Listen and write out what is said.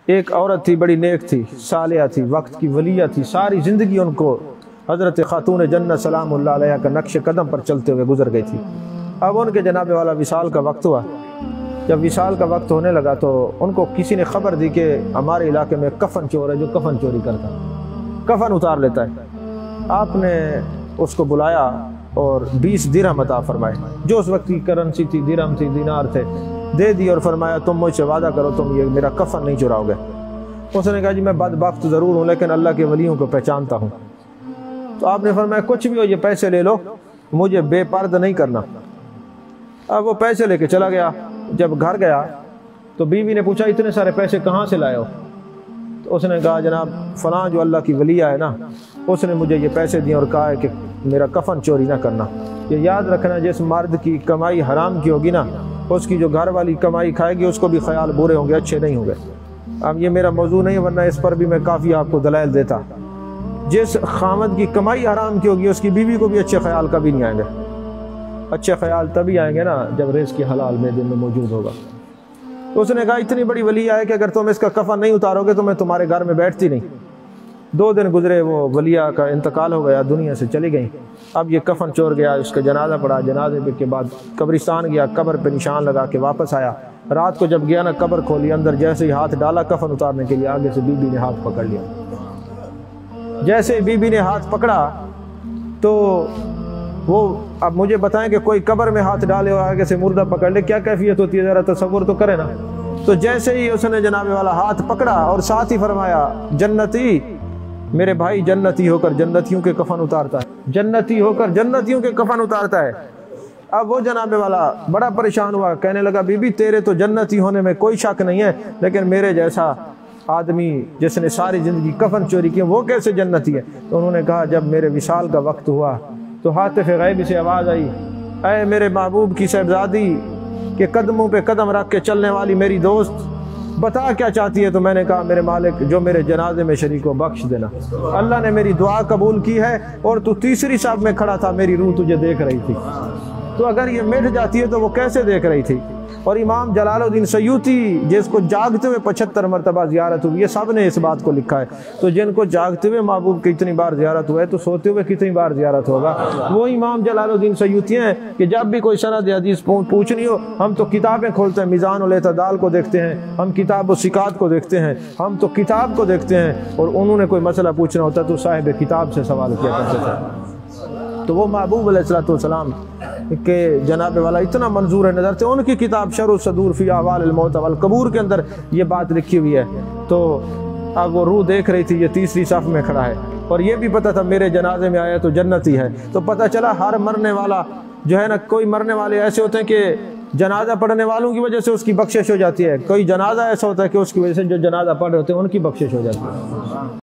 एक औरत थी, बड़ी नेक थी, सालिया थी, वक्त की वलिया थी, सारी ज़िंदगी उनको हज़रत खातून जन्नत सलामुल्लाह अलैहा का नक्श कदम पर चलते हुए गुजर गई थी। अब उनके जनाब वाला विसाल का वक्त हुआ। जब विसाल का वक्त होने लगा तो उनको किसी ने खबर दी कि हमारे इलाके में कफन चोर है जो कफन चोरी करता है, कफन उतार लेता है। आपने उसको बुलाया और 20 दिरहम अता फरमाए, जो उस वक्त की करेंसी थी, दिरहम थी, दिनार थे, दे दी और फरमाया तुम मुझसे वादा करो तुम ये मेरा कफन नहीं चुराओगे। उसने कहा जी मैं बदबख्त ज़रूर हूँ लेकिन अल्लाह के वलियों को पहचानता हूँ। तो आपने फरमाया कुछ भी हो ये पैसे ले लो, मुझे बेपर्द नहीं करना। अब वो पैसे लेके चला गया। जब घर गया तो बीवी ने पूछा इतने सारे पैसे कहाँ से लाए हो? तो उसने कहा जनाब फ़लाँ जो अल्लाह की वलिया है ना, उसने मुझे ये पैसे दिए और कहा है कि मेरा कफन चोरी ना करना। ये याद रखना, जिस मर्द की कमाई हराम की होगी ना, उसकी जो घर वाली कमाई खाएगी उसको भी ख्याल बुरे होंगे, अच्छे नहीं होंगे। अब ये मेरा मौजू नहीं, वरना इस पर भी मैं काफ़ी आपको दलाइल देता। जिस खामद की कमाई हराम की होगी उसकी बीवी को भी अच्छे ख्याल कभी नहीं आएंगे। अच्छे ख्याल तभी आएंगे ना जब रिज़्क़ की हलाल में दिन में मौजूद होगा। तो उसने कहा इतनी बड़ी वलिया है कि अगर तुम इसका कफन नहीं उतारोगे तो मैं तुम्हारे घर में बैठती नहीं। 2 दिन गुजरे, वो वलिया का इंतकाल हो गया, दुनिया से चली गई। अब ये कफन चोर गया, उसका जनाजा पड़ा, जनाजे के बाद कब्रिस्तान गया, कब्र पे निशान लगा के वापस आया। रात को जब गया ना, कब्र खोली, अंदर जैसे ही हाथ डाला कफन उतारने के लिए, आगे से बीबी ने हाथ पकड़ लिया। जैसे बीबी ने हाथ पकड़ा तो वो, अब मुझे बताएं कि कोई कब्र में हाथ डाले और आगे से मुर्दा पकड़ ले, क्या कैफियत होती है, ज़रा तसव्वुर तो करे ना। तो जैसे ही उसने जनाबे वाला हाथ पकड़ा और साथ ही फरमाया जन्नती, मेरे भाई जन्नती होकर जन्नतियों के कफन उतारता है, जन्नती होकर जन्नतियों के कफन उतारता है। अब वो जनाबे वाला बड़ा परेशान हुआ, कहने लगा बीबी तेरे तो जन्नती होने में कोई शक नहीं है, लेकिन मेरे जैसा आदमी जिसने सारी ज़िंदगी कफन चोरी की वो कैसे जन्नती है? तो उन्होंने कहा जब मेरे विसाल का वक्त हुआ तो हातिफ़ गैब से आवाज़ आई, ऐ मेरे महबूब की शहज़ादी के कदमों पे कदम रख के चलने वाली मेरी दोस्त, बता क्या चाहती है? तो मैंने कहा मेरे मालिक जो मेरे जनाजे में शरीक को बख्श देना। अल्लाह ने मेरी दुआ कबूल की है और तू तीसरी साहब में खड़ा था, मेरी रूह तुझे देख रही थी। तो अगर ये मिट जाती है तो वो कैसे देख रही थी? और इमाम जलालुद्दीन सयूती जिसको जागते हुए 75 मरतबा ज़ियारत हुई है, सब ने इस बात को लिखा है। तो जिनको जागते हुए महबूब की इतनी बार ज़ियारत हुआ है तो सोते हुए कितनी बार ज़ियारत होगा? वो इमाम जलालुद्दीन सयूती हैं कि जब भी कोई सनद हदीस पूछनी हो हम तो किताबें खोलते हैं, मीज़ान उल एतदाल को देखते हैं, हम किताब व सिकात को देखते हैं, हम तो किताब को देखते हैं। और उन्होंने कोई मसला पूछना होता तो साहिब किताब से सवाल किया करते थे। तो वो महबूब अलैहिस्सलाम के जनाबे वाला इतना मंजूर है नज़र थे। उनकी किताब शरह सदूर फ़ी अहवाल अल-मौत वल क़बूर के अंदर ये बात लिखी हुई है। तो अब वो रूह देख रही थी, ये तीसरी सफ़ में खड़ा है और ये भी पता था मेरे जनाजे में आया तो जन्नती है। तो पता चला हर मरने वाला जो है ना, कोई मरने वाले ऐसे होते हैं कि जनाजा पढ़ने वालों की वजह से उसकी बख्शिश हो जाती है, कोई जनाजा ऐसा होता है कि उसकी वजह से जो जनाजा पढ़ रहे होते हैं उनकी बख्शिश हो जाती है।